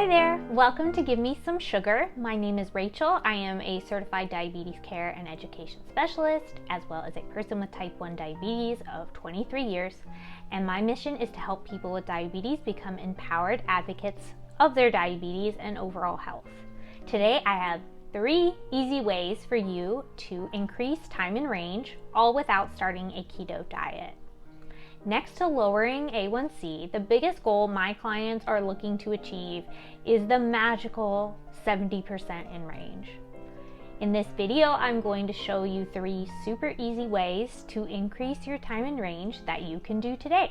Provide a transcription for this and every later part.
Hi there, welcome to Give Me Some Sugar. My name is Rachel. I am a certified diabetes care and education specialist, as well as a person with type 1 diabetes of 23 years. And my mission is to help people with diabetes become empowered advocates of their diabetes and overall health. Today I have 3 easy ways for you to increase time in range, all without starting a keto diet. Next to lowering A1C, the biggest goal my clients are looking to achieve is the magical 70% in range. In this video, I'm going to show you 3 super easy ways to increase your time in range that you can do today.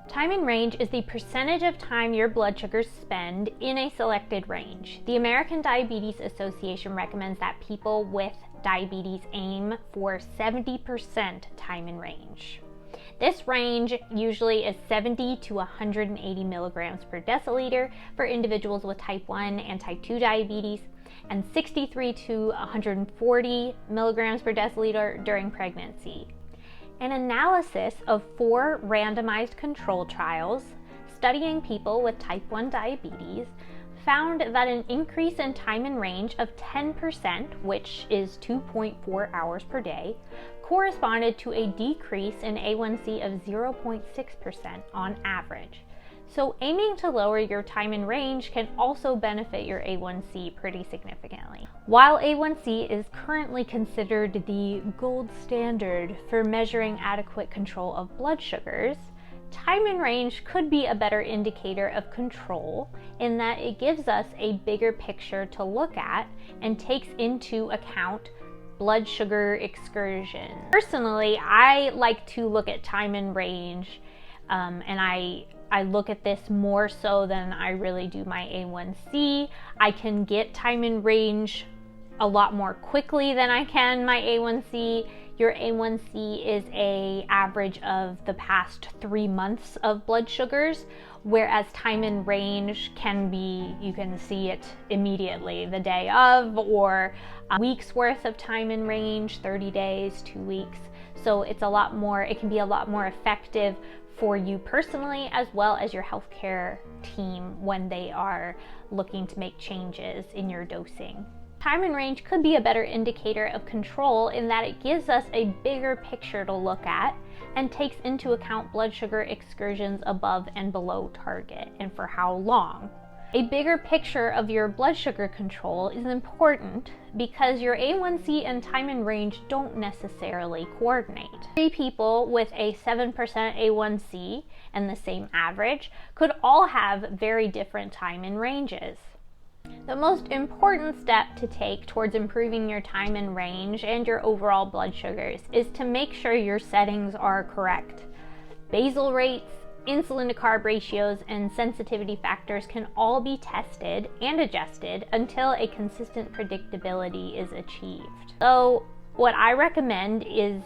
Time in range is the percentage of time your blood sugars spend in a selected range. The American Diabetes Association recommends that people with diabetes aim for 70% time in range. This range usually is 70 to 180 milligrams per deciliter for individuals with type 1 and type 2 diabetes, and 63 to 140 milligrams per deciliter during pregnancy. An analysis of 4 randomized control trials studying people with type 1 diabetes found that an increase in time in range of 10%, which is 2.4 hours per day, corresponded to a decrease in A1C of 0.6% on average. So aiming to lower your time in range can also benefit your A1C pretty significantly. While A1C is currently considered the gold standard for measuring adequate control of blood sugars, time in range could be a better indicator of control in that it gives us a bigger picture to look at and takes into account blood sugar excursion. Personally, I like to look at time in range and I look at this more so than I really do my A1C. I can get time in range a lot more quickly than I can my A1C. Your A1C is an average of the past 3 months of blood sugars, whereas time in range can be, you can see it immediately the day of, or a week's worth of time in range, 30 days, 2 weeks. So it's a lot more, it can be a lot more effective for you personally, as well as your healthcare team when they are looking to make changes in your dosing. Time in range could be a better indicator of control in that it gives us a bigger picture to look at and takes into account blood sugar excursions above and below target and for how long. A bigger picture of your blood sugar control is important because your A1C and time in range don't necessarily coordinate. 3 people with a 7% A1C and the same average could all have very different time in ranges. The most important step to take towards improving your time in range and your overall blood sugars is to make sure your settings are correct. Basal rates, insulin to carb ratios, and sensitivity factors can all be tested and adjusted until a consistent predictability is achieved. So what I recommend is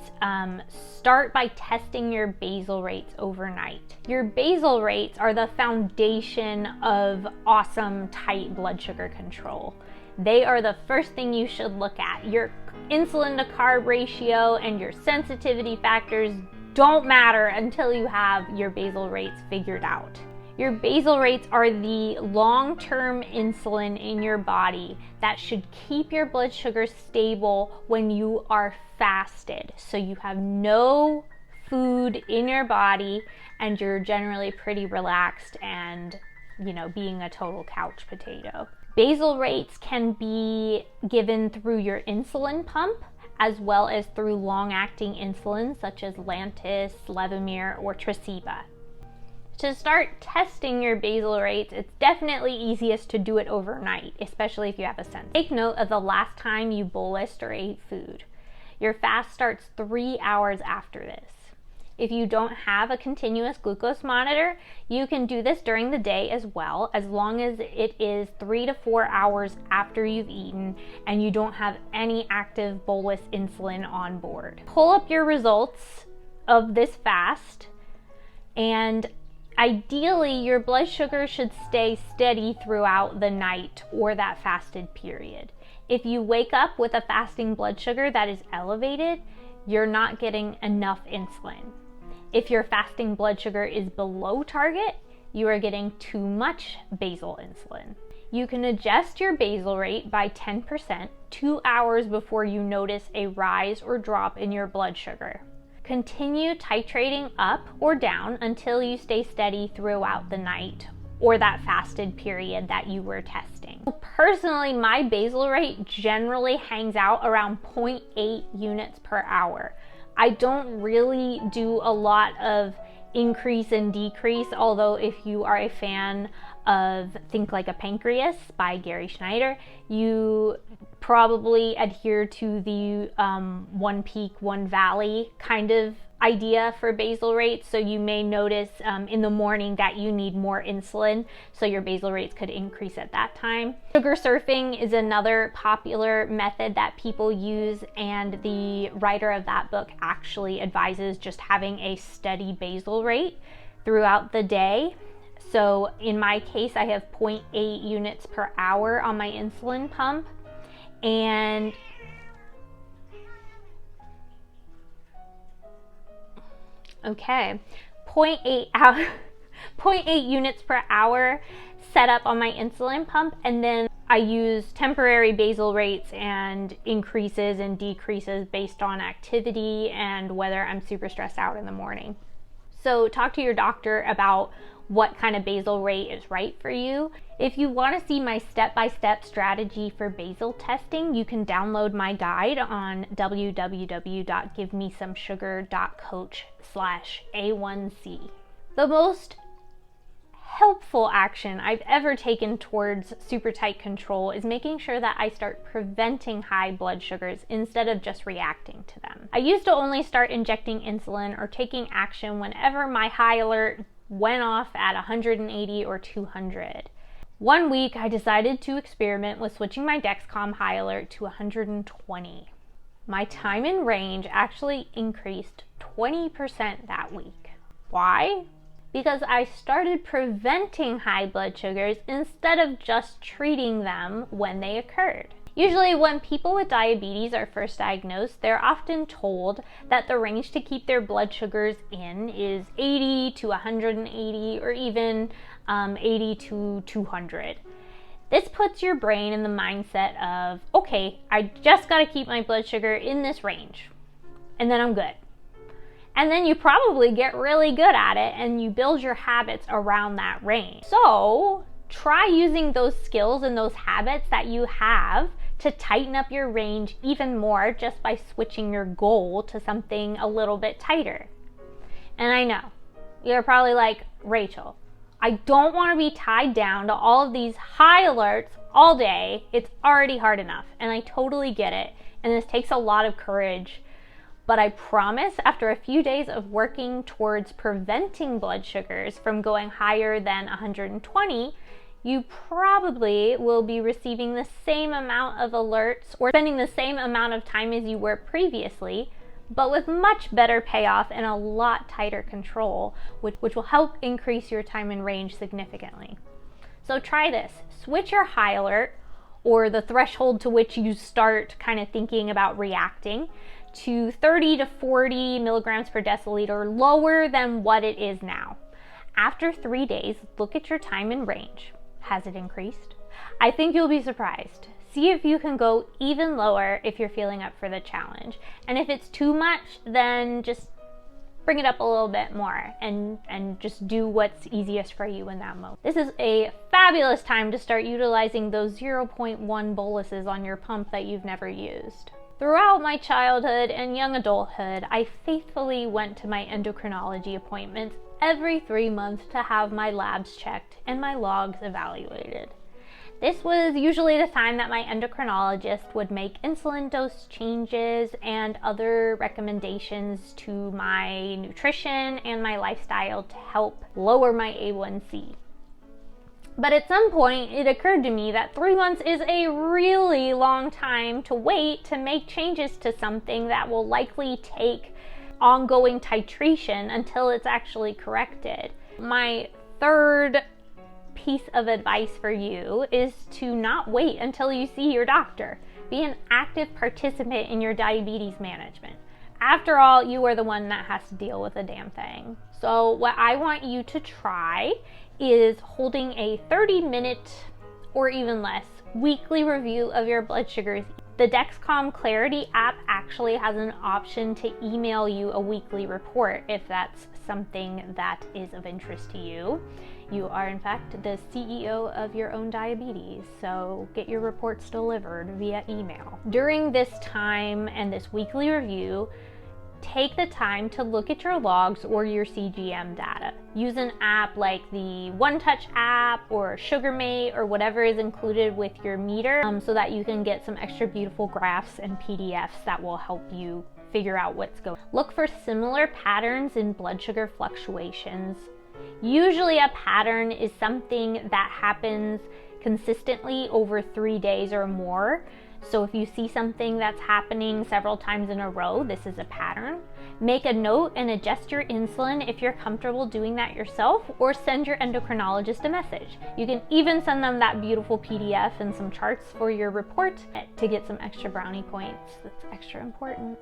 start by testing your basal rates overnight. Your basal rates are the foundation of awesome tight blood sugar control. They are the first thing you should look at. Your insulin to carb ratio and your sensitivity factors don't matter until you have your basal rates figured out. Your basal rates are the long-term insulin in your body that should keep your blood sugar stable when you are fasted. So you have no food in your body and you're generally pretty relaxed and, being a total couch potato. Basal rates can be given through your insulin pump as well as through long-acting insulin such as Lantus, Levemir, or Tresiba. To start testing your basal rates, it's definitely easiest to do it overnight, especially if you have a sense. Take note of the last time you bolused or ate food. Your fast starts 3 hours after this. If you don't have a continuous glucose monitor, you can do this during the day as well, as long as it is 3 to 4 hours after you've eaten and you don't have any active bolus insulin on board. Pull up your results of this fast, and ideally, your blood sugar should stay steady throughout the night or that fasted period. If you wake up with a fasting blood sugar that is elevated, you're not getting enough insulin. If your fasting blood sugar is below target, you are getting too much basal insulin. You can adjust your basal rate by 10% 2 hours before you notice a rise or drop in your blood sugar. Continue titrating up or down until you stay steady throughout the night or that fasted period that you were testing. Personally, my basal rate generally hangs out around 0.8 units per hour. I don't really do a lot of increase and decrease, although if you are a fan of Think Like a Pancreas by Gary Schneider, you probably adhere to the one peak, one valley kind of idea for basal rates. So you may notice in the morning that you need more insulin, so your basal rates could increase at that time. Sugar surfing is another popular method that people use, and the writer of that book actually advises just having a steady basal rate throughout the day. So in my case, I have 0.8 units per hour on my insulin pump, and okay, 0.8 units per hour set up on my insulin pump, and then I use temporary basal rates and increases and decreases based on activity and whether I'm super stressed out in the morning. So talk to your doctor about what kind of basal rate is right for you. If you want to see my step-by-step strategy for basal testing, you can download my guide on www.givemesomesugar.coach/A1C. The most helpful action I've ever taken towards super tight control is making sure that I start preventing high blood sugars instead of just reacting to them. I used to only start injecting insulin or taking action whenever my high alert went off at 180 or 200. One week I decided to experiment with switching my Dexcom high alert to 120. My time in range actually increased 20% that week. Why? Because I started preventing high blood sugars instead of just treating them when they occurred. Usually when people with diabetes are first diagnosed, they're often told that the range to keep their blood sugars in is 80 to 180 or even 80 to 200. This puts your brain in the mindset of, okay, I just got to keep my blood sugar in this range and then I'm good. And then you probably get really good at it and you build your habits around that range. So try using those skills and those habits that you have to tighten up your range even more just by switching your goal to something a little bit tighter. And I know, you're probably like, Rachel, I don't want to be tied down to all of these high alerts all day. It's already hard enough. And I totally get it. And this takes a lot of courage. But I promise, after a few days of working towards preventing blood sugars from going higher than 120, you probably will be receiving the same amount of alerts or spending the same amount of time as you were previously, but with much better payoff and a lot tighter control, which will help increase your time in range significantly. So try this. Switch your high alert, or the threshold to which you start kind of thinking about reacting, to 30 to 40 milligrams per deciliter, lower than what it is now. After 3 days, look at your time in range. Has it increased? I think you'll be surprised. See if you can go even lower if you're feeling up for the challenge. And if it's too much, then just bring it up a little bit more and just do what's easiest for you in that moment. This is a fabulous time to start utilizing those 0.1 boluses on your pump that you've never used. Throughout my childhood and young adulthood, I faithfully went to my endocrinology appointments every 3 months to have my labs checked and my logs evaluated. This was usually the time that my endocrinologist would make insulin dose changes and other recommendations to my nutrition and my lifestyle to help lower my A1C. But at some point, it occurred to me that 3 months is a really long time to wait to make changes to something that will likely take ongoing titration until it's actually corrected. My third piece of advice for you is to not wait until you see your doctor. Be an active participant in your diabetes management. After all, you are the one that has to deal with the damn thing. So what I want you to try is holding a 30-minute or even less weekly review of your blood sugars. The Dexcom Clarity app actually has an option to email you a weekly report if that's something that is of interest to you. You are in fact the CEO of your own diabetes, so get your reports delivered via email. During this time and this weekly review, take the time to look at your logs or your CGM data. Use an app like the One Touch app or SugarMate or whatever is included with your meter, so that you can get some extra beautiful graphs and PDFs that will help you figure out what's going on. Look for similar patterns in blood sugar fluctuations. Usually a pattern is something that happens consistently over 3 days or more. So if you see something that's happening several times in a row, this is a pattern. Make a note and adjust your insulin if you're comfortable doing that yourself, or send your endocrinologist a message. You can even send them that beautiful PDF and some charts for your report to get some extra brownie points. That's extra important.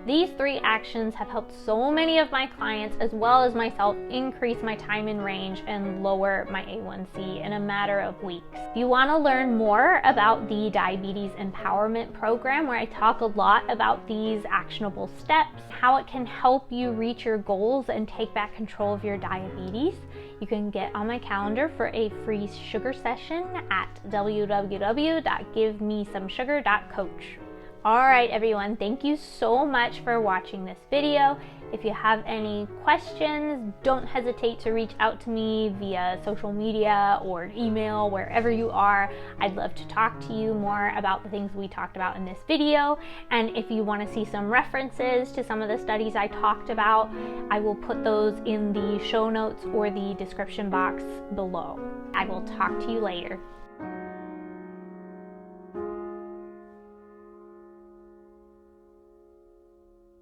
These 3 actions have helped so many of my clients, as well as myself, increase my time in range and lower my A1C in a matter of weeks. If you want to learn more about the Diabetes Empowerment Program, where I talk a lot about these actionable steps, how it can help you reach your goals and take back control of your diabetes, you can get on my calendar for a free sugar session at www.givemesomesugar.coach. Alright everyone, thank you so much for watching this video. If you have any questions, don't hesitate to reach out to me via social media or email, wherever you are. I'd love to talk to you more about the things we talked about in this video. And if you want to see some references to some of the studies I talked about, I will put those in the show notes or the description box below. I will talk to you later.